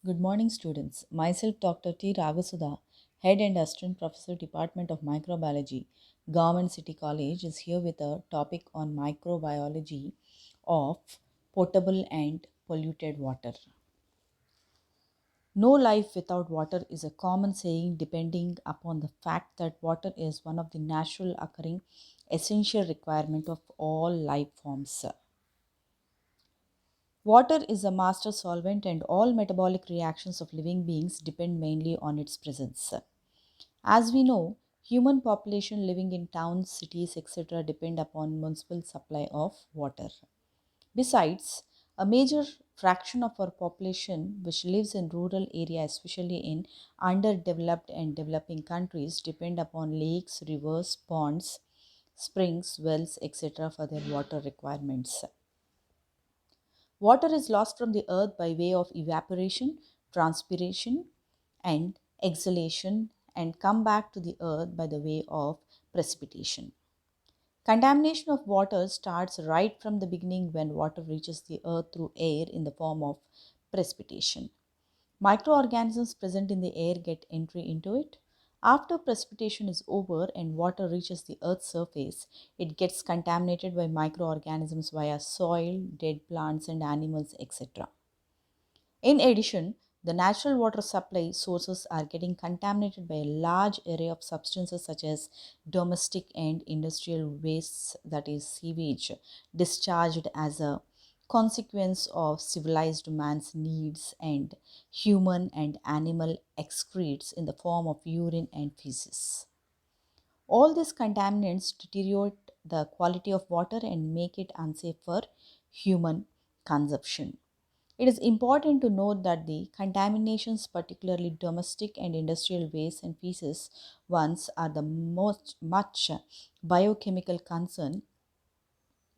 Good morning, students. Myself, Dr. T. Ragasudha, Head and Assistant Professor, Department of Microbiology, Government City College, is here with a topic on microbiology of potable and polluted water. No life without water is a common saying depending upon the fact that water is one of the natural occurring essential requirement of all life forms. Water is a master solvent and all metabolic reactions of living beings depend mainly on its presence. As we know, human population living in towns, cities, etc. depend upon municipal supply of water. Besides, a major fraction of our population which lives in rural areas, especially in underdeveloped and developing countries, depend upon lakes, rivers, ponds, springs, wells, etc. for their water requirements. Water is lost from the earth by way of evaporation, transpiration, and exhalation, and come back to the earth by the way of precipitation. Contamination of water starts right from the beginning when water reaches the earth through air in the form of precipitation. Microorganisms present in the air get entry into it. After precipitation is over and water reaches the earth's surface, it gets contaminated by microorganisms via soil, dead plants and animals, etc. In addition, the natural water supply sources are getting contaminated by a large array of substances such as domestic and industrial wastes, that is, sewage, discharged as a consequence of civilized man's needs and human and animal excretes in the form of urine and feces. All these contaminants deteriorate the quality of water and make it unsafe for human consumption. It is important to note that the contaminations, particularly domestic and industrial waste and feces ones, are the most much biochemical concern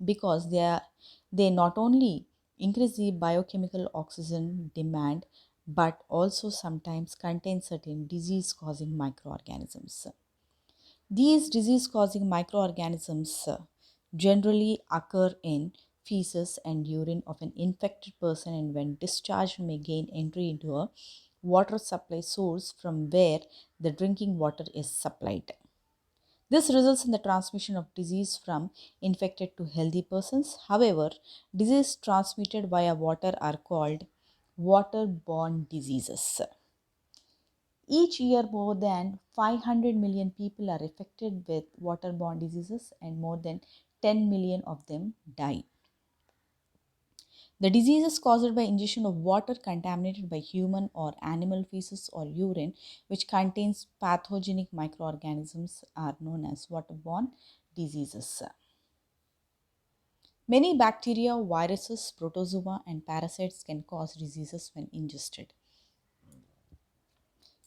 because they not only increase the biochemical oxygen demand but also sometimes contain certain disease causing microorganisms. These disease causing microorganisms generally occur in feces and urine of an infected person, and when discharged may gain entry into a water supply source from where the drinking water is supplied. This results in the transmission of disease from infected to healthy persons. However, diseases transmitted via water are called waterborne diseases. Each year, more than 500 million people are affected with waterborne diseases, and more than 10 million of them die. The diseases caused by ingestion of water contaminated by human or animal feces or urine, which contains pathogenic microorganisms, are known as waterborne diseases. Many bacteria, viruses, protozoa, and parasites can cause diseases when ingested.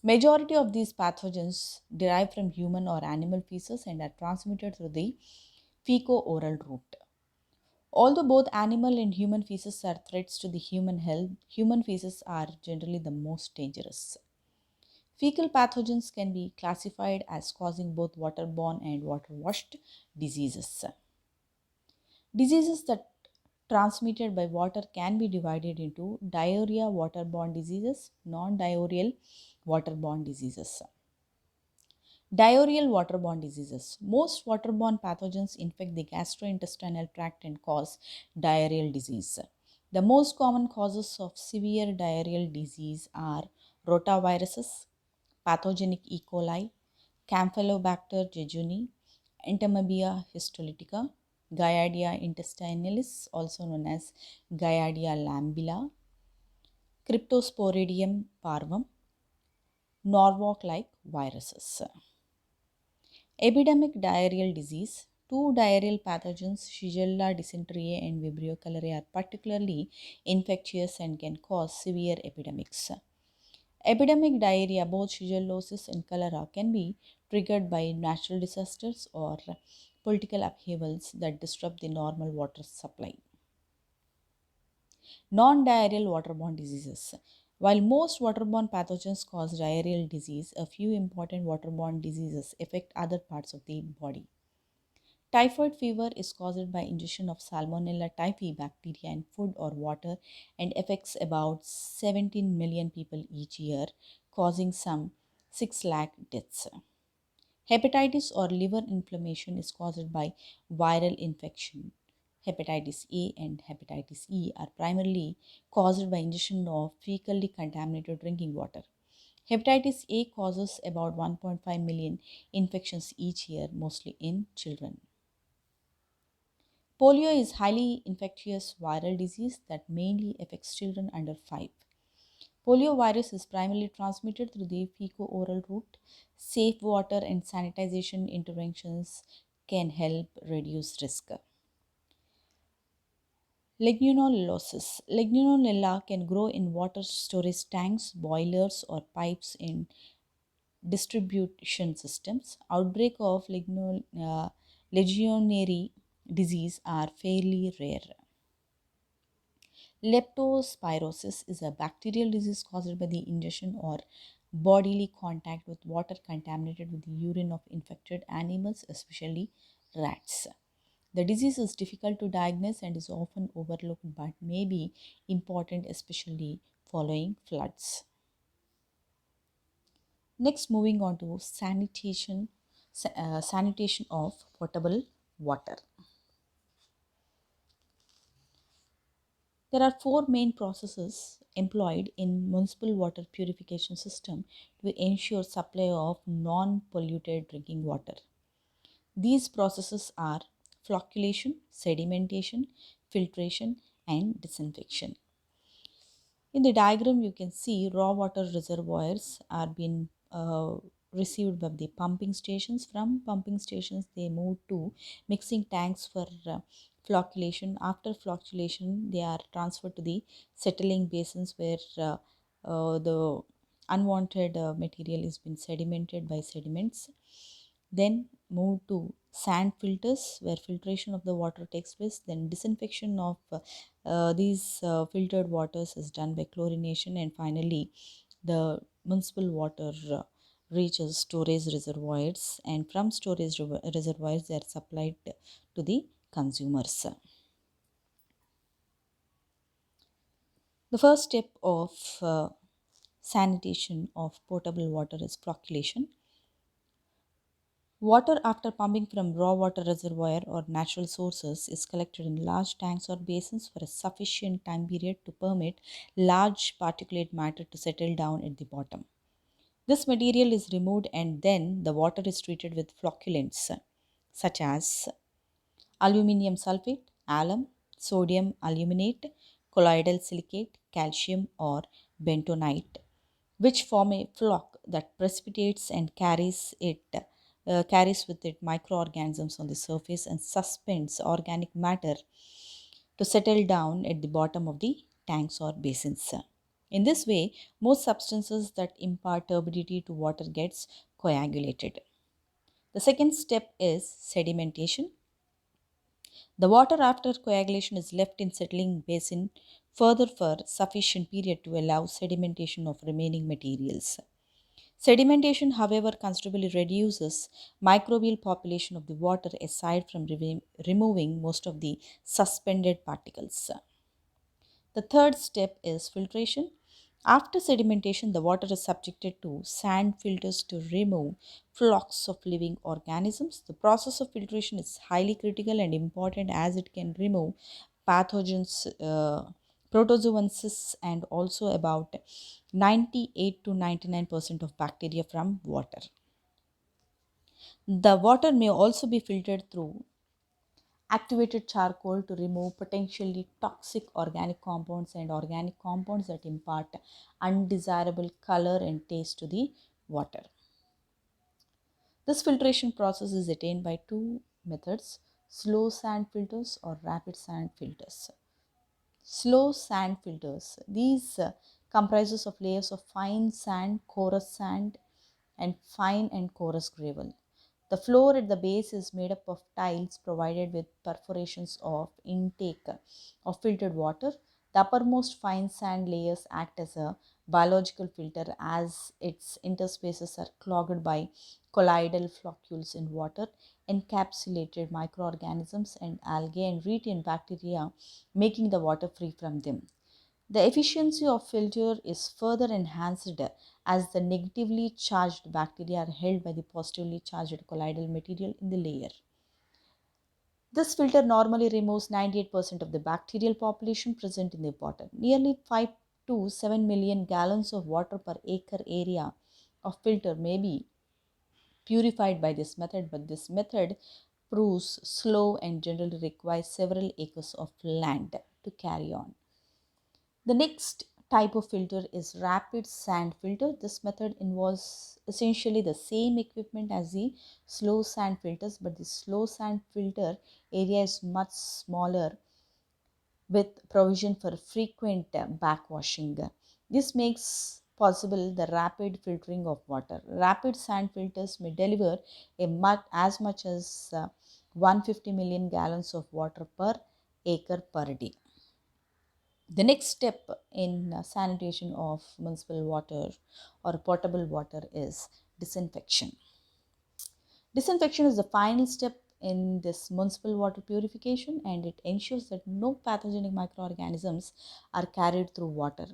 Majority of these pathogens derive from human or animal feces and are transmitted through the fecal-oral route. Although both animal and human feces are threats to the human health, human feces are generally the most dangerous. Fecal pathogens can be classified as causing both waterborne and water-washed diseases. Diseases that transmitted by water can be divided into diarrhea waterborne diseases, non-diarrheal waterborne diseases. Diarrheal waterborne diseases. Most waterborne pathogens infect the gastrointestinal tract and cause diarrheal disease. The most common causes of severe diarrheal disease are rotaviruses, pathogenic E. coli, Campylobacter jejuni, Entamoeba histolytica, Giardia intestinalis, also known as Giardia lamblia, Cryptosporidium parvum, Norwalk-like viruses. Epidemic diarrheal disease. Two diarrheal pathogens, Shigella dysenteriae and Vibrio cholerae, are particularly infectious and can cause severe epidemics. Epidemic diarrhea, both Shigellosis and cholera, can be triggered by natural disasters or political upheavals that disrupt the normal water supply. Non-diarrheal waterborne diseases. While most waterborne pathogens cause diarrheal disease, a few important waterborne diseases affect other parts of the body. Typhoid fever is caused by ingestion of Salmonella typhi bacteria in food or water and affects about 17 million people each year, causing some 6 lakh deaths. Hepatitis or liver inflammation is caused by viral infection. Hepatitis A and hepatitis E are primarily caused by ingestion of fecally contaminated drinking water. Hepatitis A causes about 1.5 million infections each year, mostly in children. Polio is highly infectious viral disease that mainly affects children under 5. Polio virus is primarily transmitted through the fecal-oral route. Safe water and sanitization interventions can help reduce risk. Legionellosis. Legionella can grow in water storage tanks, boilers, or pipes in distribution systems. Outbreak of legionnaire disease are fairly rare. Leptospirosis is a bacterial disease caused by the ingestion or bodily contact with water contaminated with the urine of infected animals, especially rats. The disease is difficult to diagnose and is often overlooked but may be important, especially following floods. Next, moving on to sanitation of potable water. There are four main processes employed in municipal water purification system to ensure supply of non-polluted drinking water. These processes are flocculation, sedimentation, filtration, and disinfection. In the diagram, you can see raw water reservoirs are being received by the pumping stations. From pumping stations, they move to mixing tanks for flocculation. After flocculation, they are transferred to the settling basins where the unwanted material is being sedimented by sediments. Then move to sand filters where filtration of the water takes place. Then disinfection of these filtered waters is done by chlorination, and finally the municipal water reaches storage reservoirs, and from storage reservoirs they are supplied to the consumers. The first step of sanitation of potable water is flocculation. Water after pumping from raw water reservoir or natural sources is collected in large tanks or basins for a sufficient time period to permit large particulate matter to settle down at the bottom. This material is removed and then the water is treated with flocculants such as aluminium sulfate, alum, sodium aluminate, colloidal silicate, calcium or bentonite, which form a flock that precipitates and carries with it microorganisms on the surface and suspends organic matter to settle down at the bottom of the tanks or basins. In this way, most substances that impart turbidity to water gets coagulated. The second step is sedimentation. The water after coagulation is left in settling basin further for sufficient period to allow sedimentation of remaining materials. Sedimentation, however, considerably reduces microbial population of the water aside from removing most of the suspended particles. The third step is filtration. After sedimentation, the water is subjected to sand filters to remove flocks of living organisms. The process of filtration is highly critical and important as it can remove pathogens, protozoans, and also about 98 to 99% of bacteria from water. The water may also be filtered through activated charcoal to remove potentially toxic organic compounds and organic compounds that impart undesirable color and taste to the water. This filtration process is attained by two methods: slow sand filters or rapid sand filters. Slow sand filters. These comprises of layers of fine sand, coarse sand, and fine and coarse gravel. The floor at the base is made up of tiles provided with perforations of intake of filtered water. The uppermost fine sand layers act as a biological filter as its interspaces are clogged by colloidal floccules in water. encapsulated microorganisms and algae and retained bacteria, making the water free from them. The efficiency of filter is further enhanced as the negatively charged bacteria are held by the positively charged colloidal material in the layer. This filter normally removes 98% of the bacterial population present in the water. Nearly 5 to 7 million gallons of water per acre area of filter may be purified by this method, but this method proves slow and generally requires several acres of land to carry on. The next type of filter is rapid sand filter. This method involves essentially the same equipment as the slow sand filters, but the slow sand filter area is much smaller with provision for frequent backwashing. This makes possible the rapid filtering of water. Rapid sand filters may deliver as much as 150 million gallons of water per acre per day. The next step in sanitation of municipal water or potable water is disinfection. Disinfection is the final step in this municipal water purification, and it ensures that no pathogenic microorganisms are carried through water.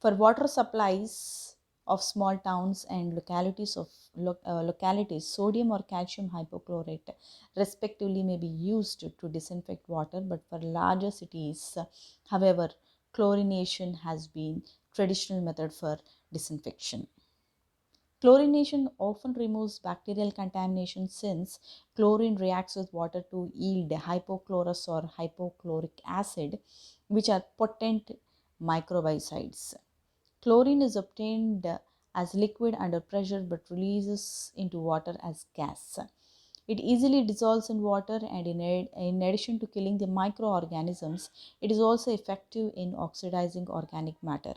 For water supplies of small towns and localities, sodium or calcium hypochlorite respectively may be used to disinfect water, but for larger cities, however, chlorination has been traditional method for disinfection. Chlorination often removes bacterial contamination since chlorine reacts with water to yield hypochlorous or hypochloric acid, which are potent microbicides. Chlorine is obtained as liquid under pressure but releases into water as gas. It easily dissolves in water, and in addition to killing the microorganisms, it is also effective in oxidizing organic matter.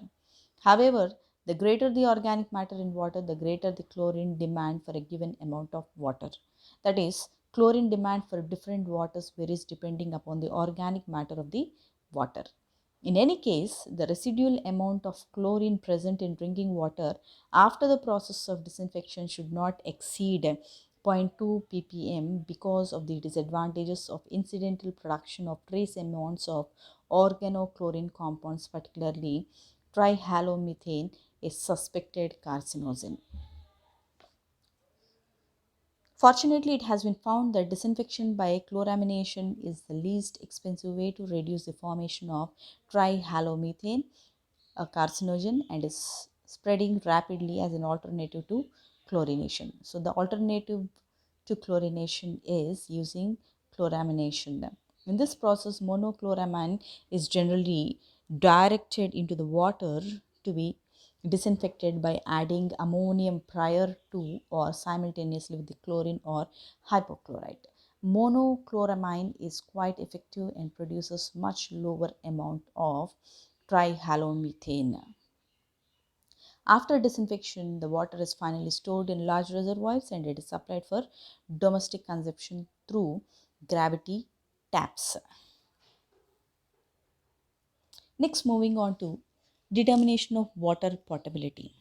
However, the greater the organic matter in water, the greater the chlorine demand for a given amount of water. That is, chlorine demand for different waters varies depending upon the organic matter of the water. In any case, the residual amount of chlorine present in drinking water after the process of disinfection should not exceed zero point 0.2 ppm because of the disadvantages of incidental production of trace amounts of organochlorine compounds, particularly trihalomethane, a suspected carcinogen. Fortunately, it has been found that disinfection by chloramination is the least expensive way to reduce the formation of trihalomethane, a carcinogen, and is spreading rapidly as an alternative to chlorination. So, the alternative to chlorination is using chloramination. In this process, monochloramine is generally directed into the water to be disinfected by adding ammonium prior to or simultaneously with the chlorine or hypochlorite. Monochloramine is quite effective and produces much lower amount of trihalomethane. After disinfection, the water is finally stored in large reservoirs and it is supplied for domestic consumption through gravity taps. Next, moving on to determination of water potability.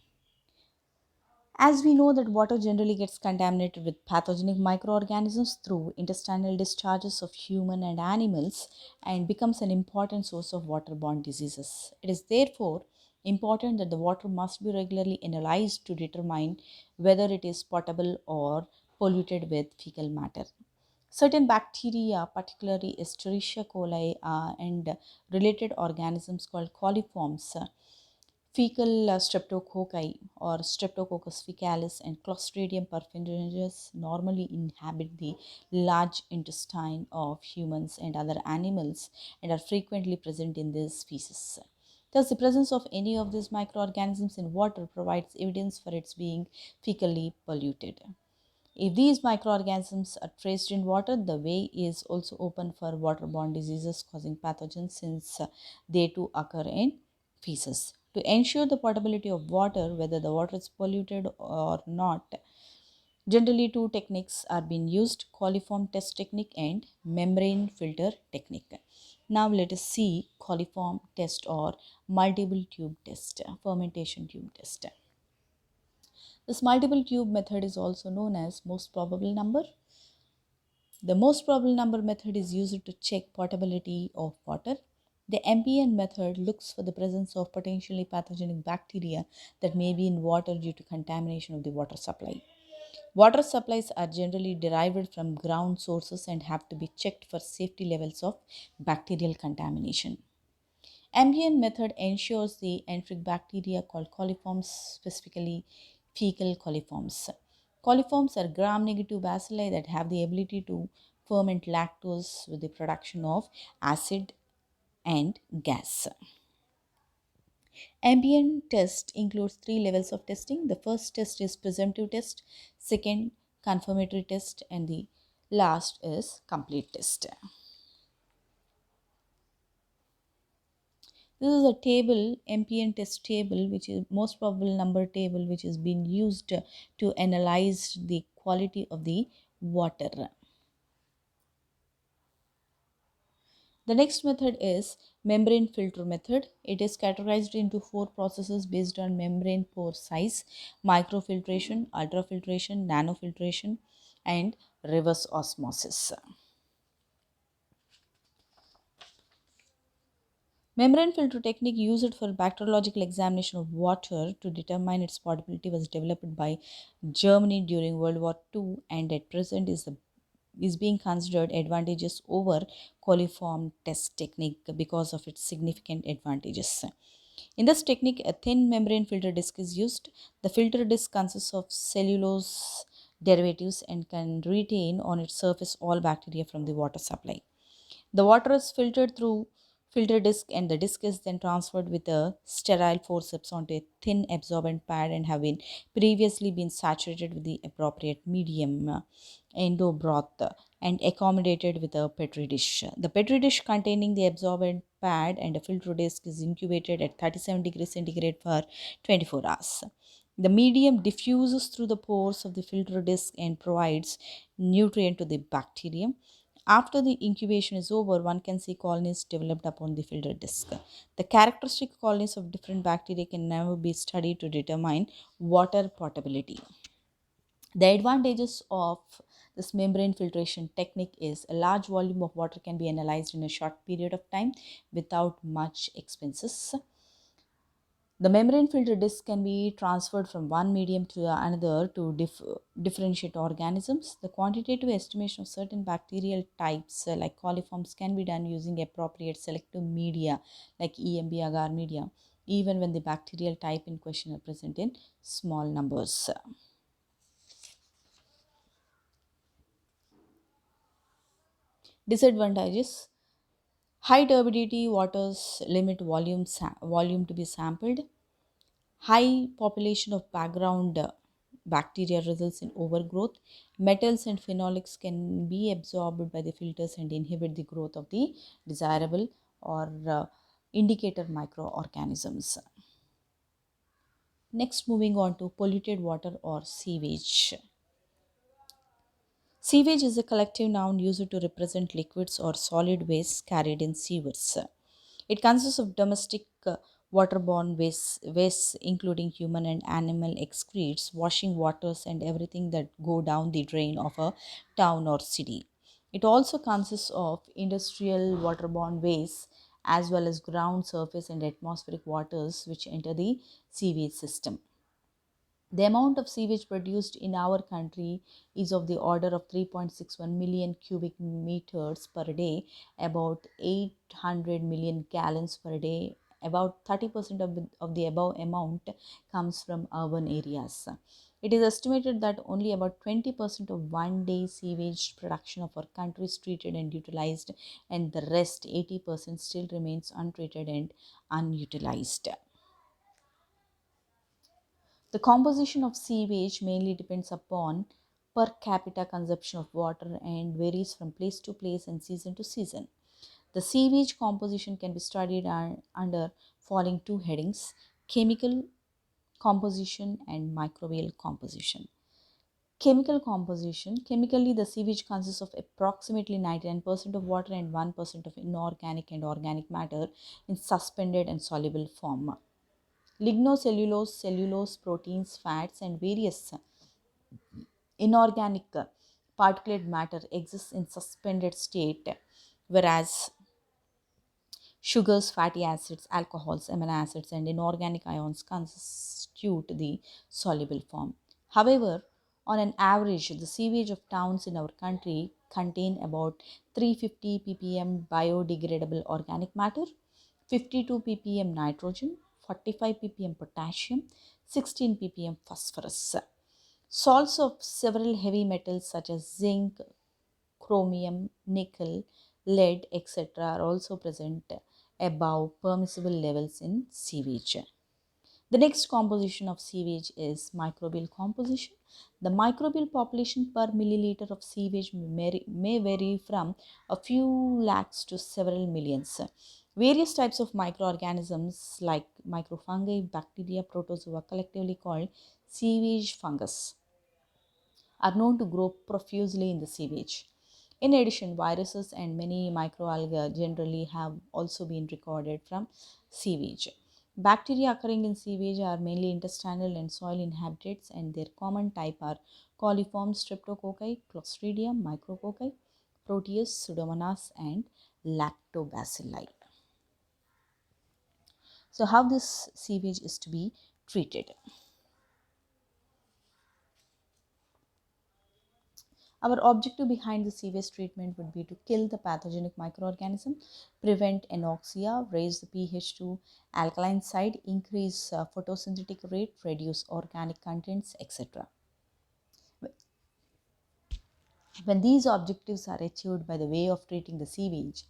As we know that water generally gets contaminated with pathogenic microorganisms through intestinal discharges of human and animals and becomes an important source of waterborne diseases. It is therefore important that the water must be regularly analyzed to determine whether it is potable or polluted with fecal matter. Certain bacteria, particularly Escherichia coli and related organisms called coliforms, fecal streptococci or Streptococcus fecalis and Clostridium perfringens normally inhabit the large intestine of humans and other animals and are frequently present in these species. Thus, the presence of any of these microorganisms in water provides evidence for its being fecally polluted. If these microorganisms are traced in water, the way is also open for waterborne diseases causing pathogens since they too occur in feces. To ensure the potability of water, whether the water is polluted or not, generally two techniques are being used: coliform test technique and membrane filter technique. Now let us see coliform test or multiple tube test, fermentation tube test. This multiple tube method is also known as most probable number. The most probable number method is used to check potability of water. The MPN method looks for the presence of potentially pathogenic bacteria that may be in water due to contamination of the water supply. Water supplies are generally derived from ground sources and have to be checked for safety levels of bacterial contamination. Ambient method ensures the enteric bacteria called coliforms, specifically fecal coliforms. Coliforms are gram-negative bacilli that have the ability to ferment lactose with the production of acid and gas. Ambient test includes three levels of testing. The first test is presumptive test, second confirmatory test, and the last is complete test. This is a table, MPN test table, which is most probable number table, which is being used to analyze the quality of the water. The next method is membrane filter method. It is categorized into four processes based on membrane pore size: microfiltration, ultrafiltration, nanofiltration, and reverse osmosis. Membrane filter technique used for bacteriological examination of water to determine its potability was developed by Germany during World War II and at present is being considered advantageous over coliform test technique because of its significant advantages. In this technique, a thin membrane filter disc is used. The filter disc consists of cellulose derivatives and can retain on its surface all bacteria from the water supply. The water is filtered through filter disc and the disc is then transferred with a sterile forceps onto a thin absorbent pad and have been previously been saturated with the appropriate medium endo broth and accommodated with a petri dish. The petri dish containing the absorbent pad and a filter disc is incubated at 37 degrees centigrade for 24 hours. The medium diffuses through the pores of the filter disc and provides nutrient to the bacterium. After the incubation is over, one can see colonies developed upon the filter disc. The characteristic colonies of different bacteria can now be studied to determine water potability. The advantages of this membrane filtration technique is a large volume of water can be analyzed in a short period of time without much expenses. The membrane filter disc can be transferred from one medium to another to differentiate organisms. The quantitative estimation of certain bacterial types like coliforms can be done using appropriate selective media like EMB agar media, even when the bacterial type in question are present in small numbers. Disadvantages: high turbidity waters limit volume to be sampled. High population of background bacteria results in overgrowth. Metals and phenolics can be absorbed by the filters and inhibit the growth of the desirable or indicator microorganisms. Next, moving on to polluted water or sewage. Sewage is a collective noun used to represent liquids or solid waste carried in sewers. It consists of domestic waterborne wastes, including human and animal excretes, washing waters, and everything that go down the drain of a town or city. It also consists of industrial waterborne wastes as well as ground surface and atmospheric waters which enter the sewage system. The amount of sewage produced in our country is of the order of 3.61 million cubic meters per day, about 800 million gallons per day. About 30% of the above amount comes from urban areas. It is estimated that only about 20% of one day sewage production of our country is treated and utilized, and the rest 80% still remains untreated and unutilized. The composition of sewage mainly depends upon per capita consumption of water and varies from place to place and season to season. The sewage composition can be studied under following two headings: chemical composition and microbial composition. Chemical composition: chemically, the sewage consists of approximately 99% of water and 1% of inorganic and organic matter in suspended and soluble form. Lignocellulose, cellulose, proteins, fats, and various inorganic particulate matter exists in suspended state, whereas sugars, fatty acids, alcohols, amino acids, and inorganic ions constitute the soluble form. However, on an average, the sewage of towns in our country contain about 350 ppm biodegradable organic matter, 52 ppm nitrogen, 45 ppm potassium, 16 ppm phosphorus. Salts of several heavy metals such as zinc, chromium, nickel, lead, etc., are also present above permissible levels in sewage. The next composition of sewage is microbial composition. The microbial population per milliliter of sewage may vary from a few lakhs to several millions. Various types of microorganisms like microfungi, bacteria, protozoa, collectively called sewage fungus, are known to grow profusely in the sewage. In addition, viruses and many microalgae generally have also been recorded from sewage. Bacteria occurring in sewage are mainly intestinal and soil inhabitants, and their common type are coliform streptococci, clostridium, micrococci, proteus, pseudomonas, and lactobacilli. So, how this sewage is to be treated? Our objective behind the sewage treatment would be to kill the pathogenic microorganism, prevent anoxia, raise the pH to alkaline side, increase photosynthetic rate, reduce organic contents, etc. When these objectives are achieved by the way of treating the sewage,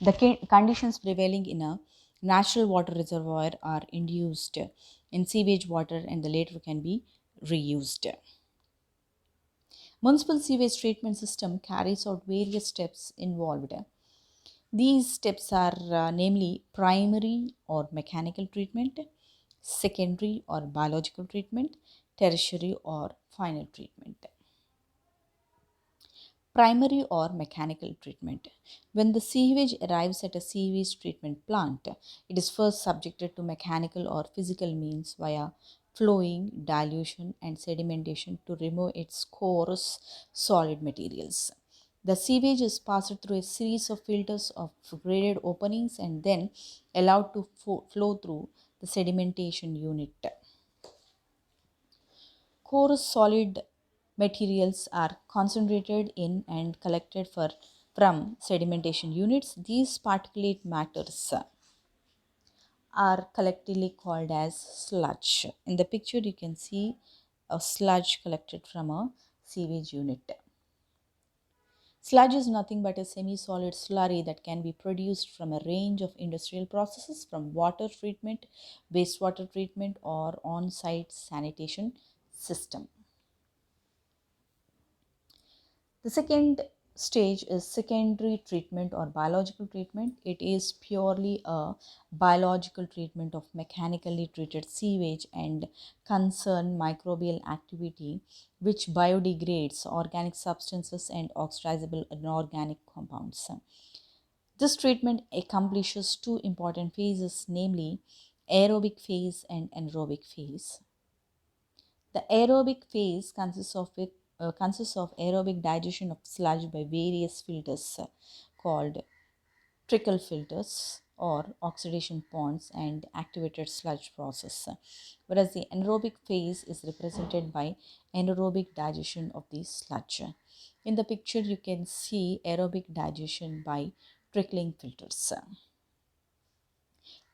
the conditions prevailing in a natural water reservoir are induced in sewage water and the latter can be reused. Municipal sewage treatment system carries out various steps involved. These steps are namely primary or mechanical treatment, secondary or biological treatment, tertiary or final treatment. Primary or mechanical treatment. When the sewage arrives at a sewage treatment plant, it is first subjected to mechanical or physical means via flowing, dilution, and sedimentation to remove its coarse solid materials. The sewage is passed through a series of filters of graded openings and then allowed to flow through the sedimentation unit. Coarse solid materials are concentrated in and collected from sedimentation units. These particulate matters are collectively called as sludge. In the picture, you can see a sludge collected from a sewage unit. Sludge is nothing but a semi-solid slurry that can be produced from a range of industrial processes, from water treatment, wastewater treatment, or on-site sanitation system. The second stage is secondary treatment or biological treatment. It is purely a biological treatment of mechanically treated sewage and concern microbial activity which biodegrades organic substances and oxidizable inorganic compounds. This treatment accomplishes two important phases, namely aerobic phase and anaerobic phase. The aerobic phase consists of aerobic digestion of sludge by various filters called trickle filters or oxidation ponds and activated sludge process, whereas the anaerobic phase is represented by anaerobic digestion of the sludge. In the picture, you can see aerobic digestion by trickling filters.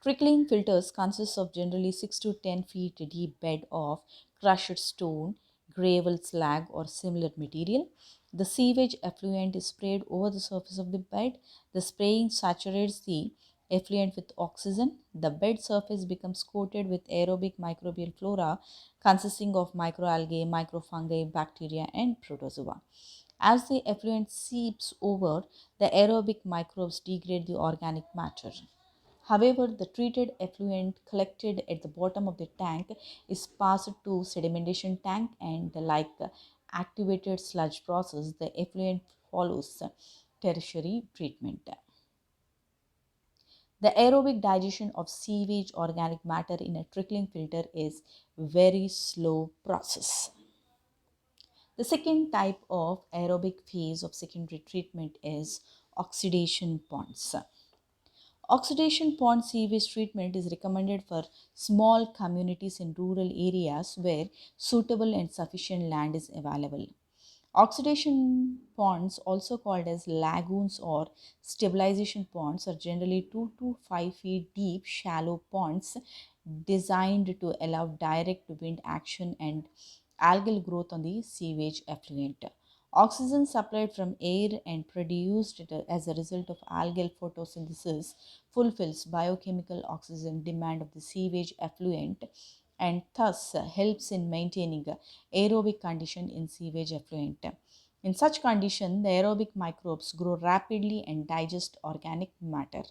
Trickling filters consist of generally 6 to 10 feet deep bed of crushed stone, gravel, slag or similar material. The sewage effluent is sprayed over the surface of the bed. The spraying saturates the effluent with oxygen. The bed surface becomes coated with aerobic microbial flora consisting of microalgae, microfungi, bacteria and protozoa. As the effluent seeps over, the aerobic microbes degrade the organic matter. However, the treated effluent collected at the bottom of the tank is passed to sedimentation tank and like the activated sludge process, the effluent follows tertiary treatment. The aerobic digestion of sewage organic matter in a trickling filter is very slow process. The second type of aerobic phase of secondary treatment is oxidation ponds. Oxidation pond sewage treatment is recommended for small communities in rural areas where suitable and sufficient land is available. Oxidation ponds, also called as lagoons or stabilization ponds, are generally 2 to 5 feet deep, shallow ponds designed to allow direct wind action and algal growth on the sewage effluent. Oxygen supplied from air and produced as a result of algal photosynthesis fulfills biochemical oxygen demand of the sewage effluent and thus helps in maintaining aerobic condition in sewage effluent. In such condition, the aerobic microbes grow rapidly and digest organic matter.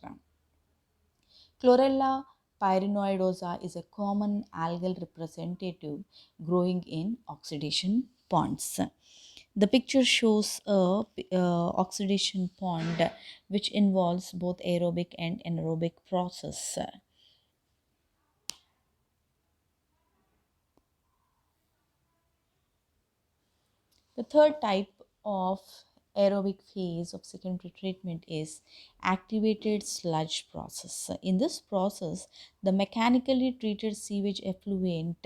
Chlorella pyrenoidosa is a common algal representative growing in oxidation ponds. The picture shows a oxidation pond which involves both aerobic and anaerobic process. The third type of aerobic phase of secondary treatment is activated sludge process. In this process, the mechanically treated sewage effluent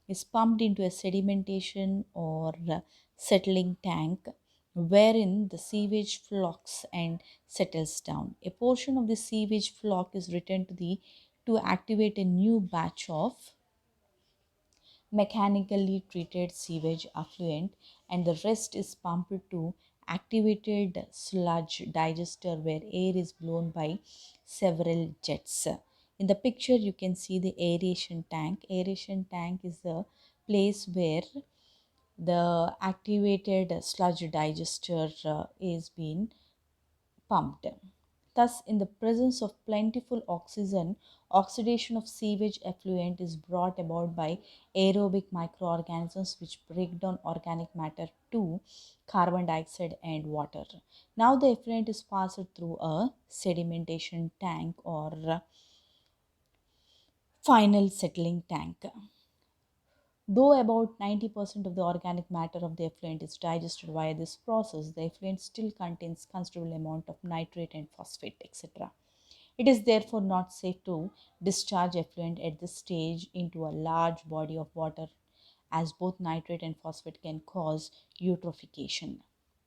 is pumped into a sedimentation or settling tank wherein the sewage flocks and settles down. A portion of the sewage flock is returned to activate a new batch of mechanically treated sewage effluent, and the rest is pumped to activated sludge digester where air is blown by several jets. In the picture, you can see the aeration tank. Aeration tank is the place where the activated sludge digester is being pumped. Thus, in the presence of plentiful oxygen, oxidation of sewage effluent is brought about by aerobic microorganisms which break down organic matter to carbon dioxide and water. Now, the effluent is passed through a sedimentation tank or final settling tank. Though about 90% of the organic matter of the effluent is digested via this process, the effluent still contains considerable amount of nitrate and phosphate, etc. It is therefore not safe to discharge effluent at this stage into a large body of water, as both nitrate and phosphate can cause eutrophication.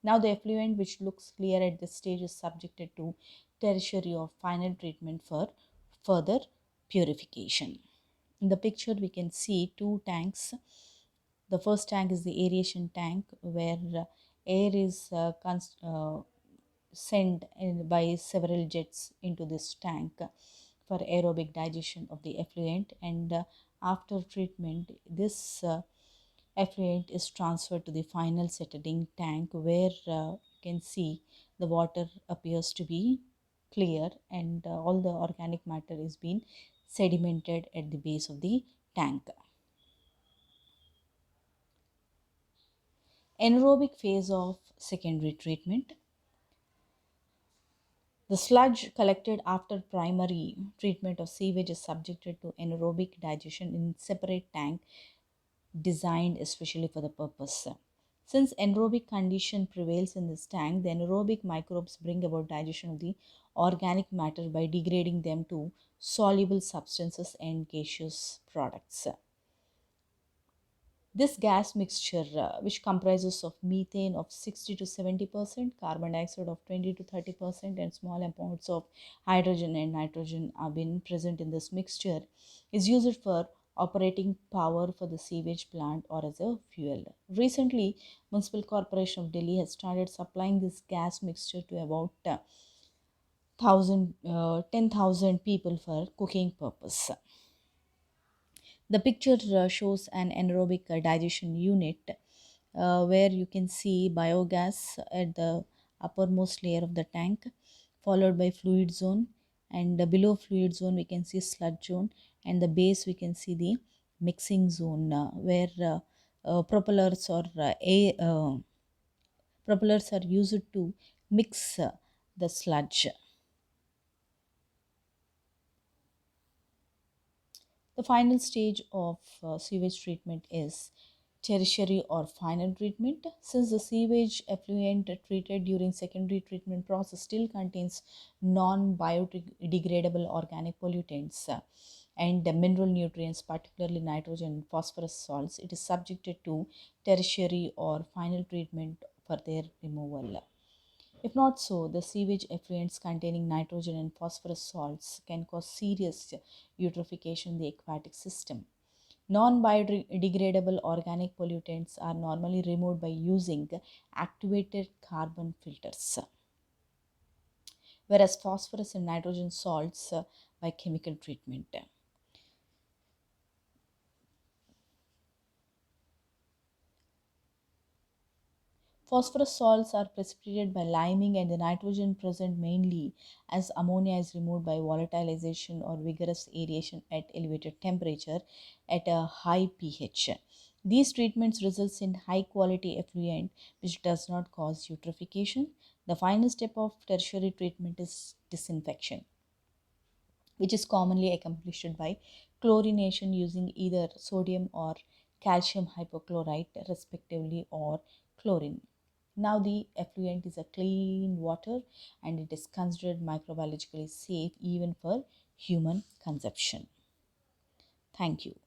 Now, the effluent which looks clear at this stage is subjected to tertiary or final treatment for further purification. In the picture, we can see two tanks. The first tank is the aeration tank where air is sent by several jets into this tank for aerobic digestion of the effluent, and after treatment this effluent is transferred to the final settling tank where you can see the water appears to be clear and all the organic matter is being sedimented at the base of the tank. Anaerobic phase of secondary treatment. The sludge collected after primary treatment of sewage is subjected to anaerobic digestion in separate tank designed especially for the purpose. Since anaerobic condition prevails in this tank, the anaerobic microbes bring about digestion of the organic matter by degrading them to soluble substances and gaseous products. This gas mixture, which comprises of methane of 60 to 70%, carbon dioxide of 20 to 30%, and small amounts of hydrogen and nitrogen are been present in this mixture, is used for operating power for the sewage plant or as a fuel. Recently, Municipal Corporation of Delhi has started supplying this gas mixture to about 10,000 people for cooking purpose. The picture shows an anaerobic digestion unit where you can see biogas at the uppermost layer of the tank, followed by fluid zone, and below fluid zone we can see sludge zone, and the base we can see the mixing zone where propellers or propellers are used to mix the sludge. The final stage of sewage treatment is tertiary or final treatment. Since the sewage effluent treated during secondary treatment process still contains non-biodegradable organic pollutants and the mineral nutrients, particularly nitrogen and phosphorus salts, it is subjected to tertiary or final treatment for their removal. If not so, the sewage effluents containing nitrogen and phosphorus salts can cause serious eutrophication in the aquatic system. Non biodegradable organic pollutants are normally removed by using activated carbon filters, whereas phosphorus and nitrogen salts by chemical treatment. Phosphorus salts are precipitated by liming, and the nitrogen present mainly as ammonia is removed by volatilization or vigorous aeration at elevated temperature at a high pH. These treatments results in high quality effluent which does not cause eutrophication. The final step of tertiary treatment is disinfection, which is commonly accomplished by chlorination using either sodium or calcium hypochlorite, respectively, or chlorine. Now, the effluent is a clean water and it is considered microbiologically safe even for human consumption. Thank you.